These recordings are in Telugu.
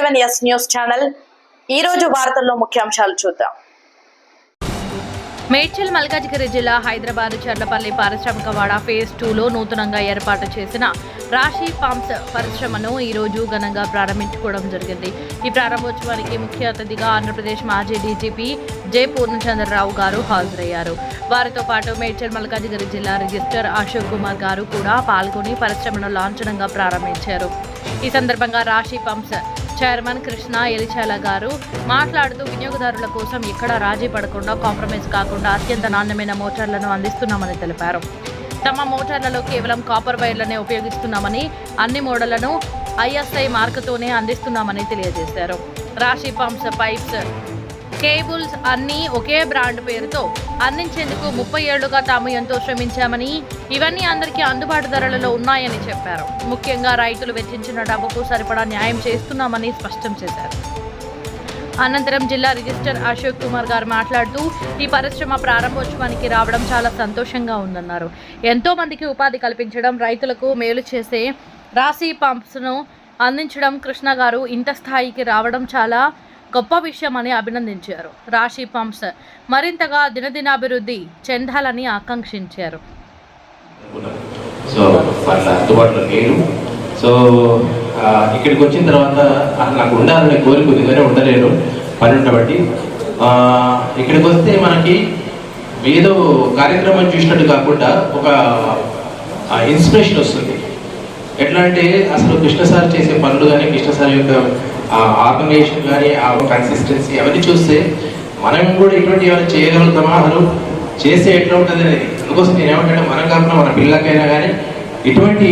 7S న్యూస్ ఛానల్ ఈ రోజు వార్తల్లో ముఖ్యాంశాలు చూద్దాం. మేడ్చల్ మల్కాజిగిరి జిల్లా హైదరాబాద్ చర్లపల్లి పారిశ్రామికవాడ ఫేజ్ 2లో నూతనంగా ఏర్పాటు చేసిన రాశి పంప్స్ పరిశ్రమను ఈ రోజు ఘనంగా ప్రారంభించుకోవడం జరిగింది. ఈ ప్రారంభోత్సవానికి ముఖ్య అతిథిగా ఆంధ్రప్రదేశ్ మాజీ డీజీపీ జె పూర్ణచంద్రరావు గారు హాజరయ్యారు. వారితో పాటు మేడ్చల్ మల్కాజిగిరి జిల్లా రిజిస్టర్ అశోక్ కుమార్ గారు కూడా పాల్గొని పరిశ్రమను లాంఛనంగా ప్రారంభించారు. ఈ సందర్భంగా రాశి పంప్స్ చైర్మన్ కృష్ణ ఎలిచాల గారు మాట్లాడుతూ వినియోగదారుల కోసం ఎక్కడా రాజీ పడకుండా కాంప్రమైజ్ కాకుండా అత్యంత నాణ్యమైన మోటార్లను అందిస్తున్నామని తెలిపారు. తమ మోటార్లలో కేవలం కాపర్ వైర్లనే ఉపయోగిస్తున్నామని, అన్ని మోడళ్లను ISI మార్కుతోనే అందిస్తున్నామని తెలియజేశారు. రాశి పంప్స్, పైప్స్, కేబుల్స్ అన్నీ ఒకే బ్రాండ్ పేరుతో అందించేందుకు 30 ఏళ్లుగా తాము ఎంతో శ్రమించామని, ఇవన్నీ అందరికీ అందుబాటు ధరలలో ఉన్నాయని చెప్పారు. ముఖ్యంగా రైతులు వెచ్చించిన డబ్బుకు సరిపడా న్యాయం చేస్తున్నామని స్పష్టం చేశారు. అనంతరం జిల్లా రిజిస్టర్ అశోక్ కుమార్ గారు మాట్లాడుతూ ఈ పరిశ్రమ ప్రారంభోత్సవానికి రావడం చాలా సంతోషంగా ఉందన్నారు. ఎంతో మందికి ఉపాధి కల్పించడం, రైతులకు మేలు చేసే రాశి పంప్స్ను అందించడం, కృష్ణ గారు ఇంత స్థాయికి రావడం చాలా గొప్ప విషయమని అభినందించారు. రాశి పంప్స్ మరింతగా దినదినాభివృద్ధి చెందాలని ఆకాంక్షించారు. ఇక్కడికి వచ్చిన తర్వాత నాకు ఉండాలనే కోరిక ఉందిగానే ఉండలేను పని ఉండబట్టి. ఇక్కడికి వస్తే మనకి ఏదో కార్యక్రమం చూసినట్టు కాకుండా ఒక ఇన్స్పిరేషన్ వస్తుంది. ఎట్లా అంటే అసలు కృష్ణ సార్ చేసే పనులు కానీ, కృష్ణ సార్ యొక్క ఆర్గనైజేషన్ కానీ, ఆ కన్సిస్టెన్సీ అవన్నీ చూస్తే మనం కూడా ఇటువంటి ఏమైనా చేయగలుగుతామా, అసలు చేస్తే ఎట్లా ఉంటుంది అనేది. అందుకోసం నేను ఏమంటే మనం కాకుండా మన పిల్లలకైనా కానీ ఇటువంటి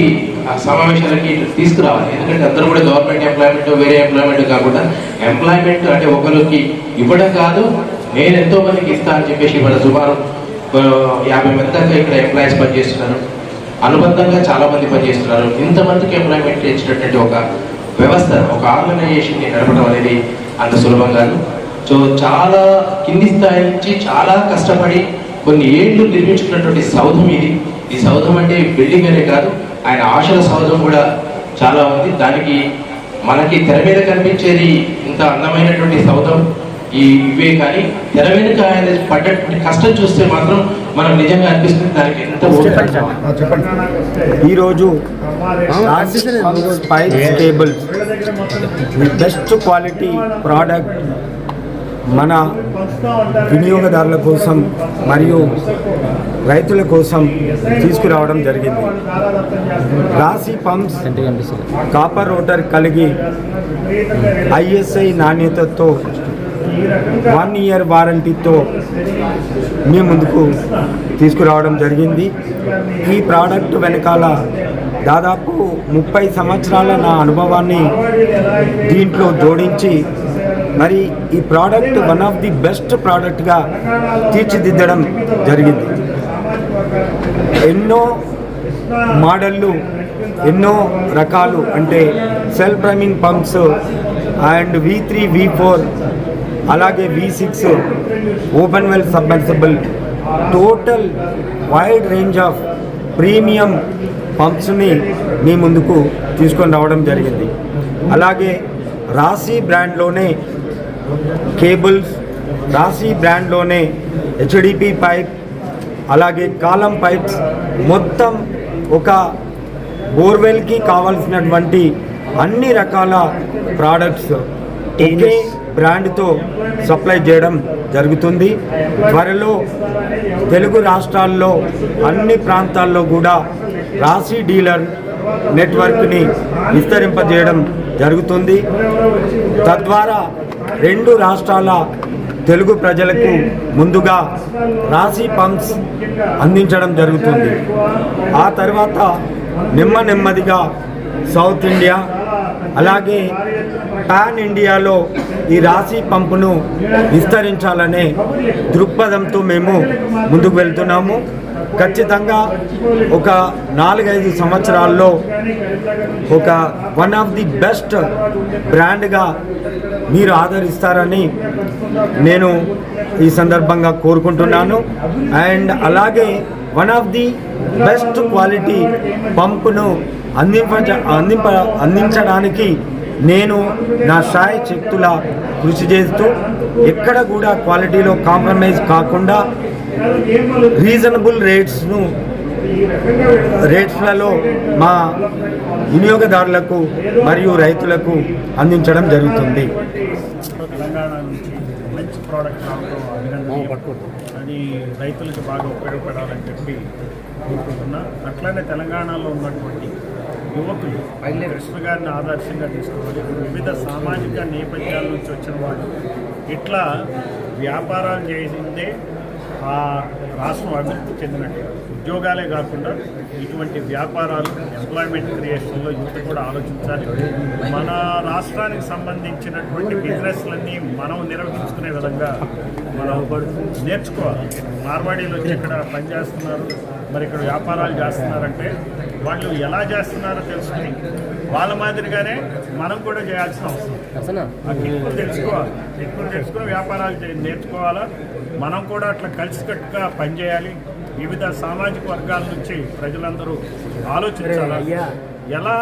సమావేశాలకి తీసుకురావాలి. ఎందుకంటే అందరూ కూడా గవర్నమెంట్ ఎంప్లాయ్మెంట్, వేరే ఎంప్లాయ్మెంట్ కాకుండా ఎంప్లాయ్మెంట్ అంటే ఒకరికి ఇవ్వడం కాదు, నేను ఎంతో మందికి ఇస్తా అని చెప్పేసి ఇవాళ సుమారు 50 మంది దాకా ఇక్కడ ఎంప్లాయీస్ పనిచేస్తున్నారు. అనుబంధంగా చాలా మంది పనిచేస్తున్నారు. ఇంతమందికి ఎంప్లాయ్మెంట్ ఇచ్చినటువంటి ఒక వ్యవస్థ, ఒక ఆర్గనైజేషన్ని నడపడం అనేది అంత సులభం కాదు. సో చాలా కింది స్థాయి నుంచి చాలా కష్టపడి కొన్ని ఏళ్ళు నిర్మించుకున్నటువంటి సౌధం ఇది. ఈ సౌధం అంటే బిల్డింగ్ అనే కాదు, ఆయన ఆశల సౌధం కూడా చాలా ఉంది. దానికి మనకి తెర మీద కనిపించేది ఇంత అందమైనటువంటి సౌధం ఇవే, కానీ తెర వెనుక ఆయన పడ్డటువంటి కష్టం చూస్తే మాత్రం మనం నిజంగా అనిపిస్తుంది దానికి ఎంత. ఈరోజు pipes, cables best quality product మన వినియోగదారుల కోసం మరియు రైతుల కోసం తీసుకురావడం జరిగింది. రాశి పంప్స్ కాపర్ రోటర్ కలిగి ISI నాణ్యతతో 1 year వారంటీతో మీ ముందుకు తీసుకురావడం జరిగింది. ఈ ప్రోడక్ట్ వెనకాల దాదాపు 30 సంవత్సరాల నా అనుభవాన్ని దీంట్లో జోడించి మరి ఈ product one of the best ప్రోడక్ట్గా తీర్చిదిద్దడం జరిగింది. ఎన్నో మోడళ్ళు, ఎన్నో రకాలు అంటే self priming pumps and V3, V4 అలాగే V6 open well submersible, total wide range of premium పంప్స్ని మీ ముందుకు తీసుకొని రావడం జరిగింది. అలాగే రాశి బ్రాండ్లోనే కేబుల్స్, రాశి బ్రాండ్లోనే HDP పైప్, అలాగే కాలం పైప్స్, మొత్తం ఒక బోర్వెల్కి కావాల్సినటువంటి అన్ని రకాల ప్రోడక్ట్స్ ఒకే బ్రాండ్తో సప్లై చేయడం జరుగుతుంది. త్వరలో తెలుగు రాష్ట్రాల్లో అన్ని ప్రాంతాల్లో కూడా రాశి డీలర్ నెట్వర్క్ని విస్తరింపజేయడం జరుగుతుంది. తద్వారా 2 రాష్ట్రాల తెలుగు ప్రజలకు ముందుగా రాశి పంప్స్ అందించడం జరుగుతుంది. ఆ తర్వాత నెమ్మదిగా సౌత్ ఇండియా అలాగే పాన్ ఇండియాలో ఈ రాశి పంపును విస్తరించాలనే దృక్పథంతో మేము ముందుకు వెళ్తున్నాము. ఖచ్చితంగా ఒక 4-5 సంవత్సరాల్లో ఒక వన్ ఆఫ్ ది బెస్ట్ బ్రాండ్గా మీరు ఆదరిస్తారని నేను ఈ సందర్భంగా కోరుకుంటున్నాను. అండ్ అలాగే one of the best quality పంపును అందించడానికి నేను నా శాయ శక్తుల కృషి చేస్తూ ఎక్కడ కూడా క్వాలిటీలో కాంప్రమైజ్ కాకుండా రీజనబుల్ రేట్స్లలో మా వినియోగదారులకు మరియు రైతులకు అందించడం జరుగుతుంది. తెలంగాణ నుంచి మంచి ప్రోడక్ట్ రావడం అభినందనీయం. అది రైతులకు బాగా ఉపయోగపడాలని చెప్పి కోరుకుంటున్నా. అట్లానే తెలంగాణలో ఉన్నటువంటి యువకులు కృష్ణ గారిని ఆదర్శంగా తీసుకోవాలి. వివిధ సామాజిక నేపథ్యాల నుంచి వచ్చిన వాళ్ళు ఇట్లా వ్యాపారాలు చేసిందే ఆ రాష్ట్రం అభివృద్ధి చెందినట్టు. ఉద్యోగాలే కాకుండా ఇటువంటి వ్యాపారాలు ఎంప్లాయ్మెంట్ క్రియేషన్లో యువత కూడా ఆలోచించాలి. మన రాష్ట్రానికి సంబంధించినటువంటి బిజినెస్లన్నీ మనం నిర్వహించుకునే విధంగా మనం నేర్చుకోవాలి. మార్వాడీలు వచ్చి ఇక్కడ పనిచేస్తున్నారు, మరి ఇక్కడ వ్యాపారాలు చేస్తున్నారంటే వాళ్ళు ఎలా చేస్తున్నారో తెలుసుకుని వాళ్ళ మాదిరిగానే మనం కూడా చేయాల్సిన అవసరం. ఆ కిక్కులు తెలుసుకుని వ్యాపారాలు నేర్చుకోవాలా. మనం కూడా అట్లా కలిసికట్టుగా పనిచేయాలి. వివిధ సామాజిక వర్గాల నుంచి ప్రజలందరూ ఆలోచించాలి. ఎలా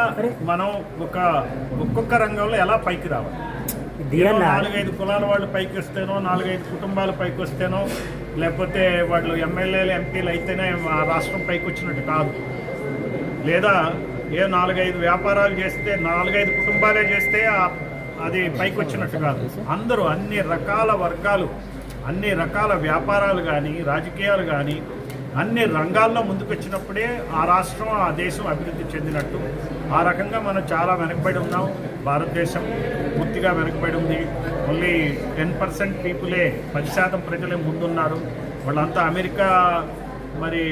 మనం ఒక్కొక్క రంగంలో ఎలా పైకి రావాలి. 4-5 కులాల వాళ్ళు పైకి వస్తేనో, 4-5 కుటుంబాలు పైకి వస్తేనో, లేకపోతే వాళ్ళు ఎమ్మెల్యేలు ఎంపీలు అయితేనే ఆ రాష్ట్రం పైకి వచ్చినట్టు కాదు. లేదా 4-5 వ్యాపారాలు చేస్తే, 4-5 కుటుంబాలే చేస్తే అది పైకి వచ్చినట్టు కాదు. అందరూ అన్ని రకాల వర్గాలు, అన్ని రకాల వ్యాపారాలు కానీ, రాజకీయాలు కానీ అన్ని రంగాల్లో ముందుకు వచ్చినప్పుడే ఆ రాష్ట్రం, ఆ దేశం అభివృద్ధి చెందినట్టు. ఆ రకంగా మనం చాలా వెనకబడి ఉన్నాం. భారతదేశం పూర్తిగా వెనకబడి ఉంది. ఓన్లీ 10% పీపులే, 10% ప్రజలే ముందున్నారు. వాళ్ళంతా అమెరికా, మరి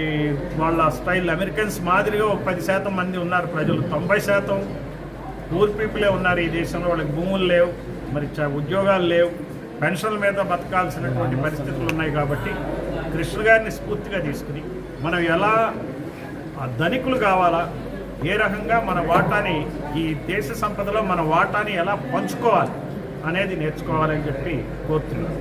వాళ్ళ స్టైల్ అమెరికన్స్ మాదిరిగా 10% మంది ఉన్నారు ప్రజలు. 90% పూర్ పీపులే ఉన్నారు ఈ దేశంలో. వాళ్ళకి భూములు లేవు, మరి ఉద్యోగాలు లేవు, పెన్షన్ల మీద బతకాల్సినటువంటి పరిస్థితులు ఉన్నాయి. కాబట్టి కృష్ణ గారిని స్ఫూర్తిగా తీసుకుని మనం ఎలా ధనికులు కావాలా, ఏ రకంగా మన వాటాని, ఈ దేశ సంపదలో మన వాటాని ఎలా పంచుకోవాలి అనేది నేర్చుకోవాలని చెప్పి కోరుతున్నాను.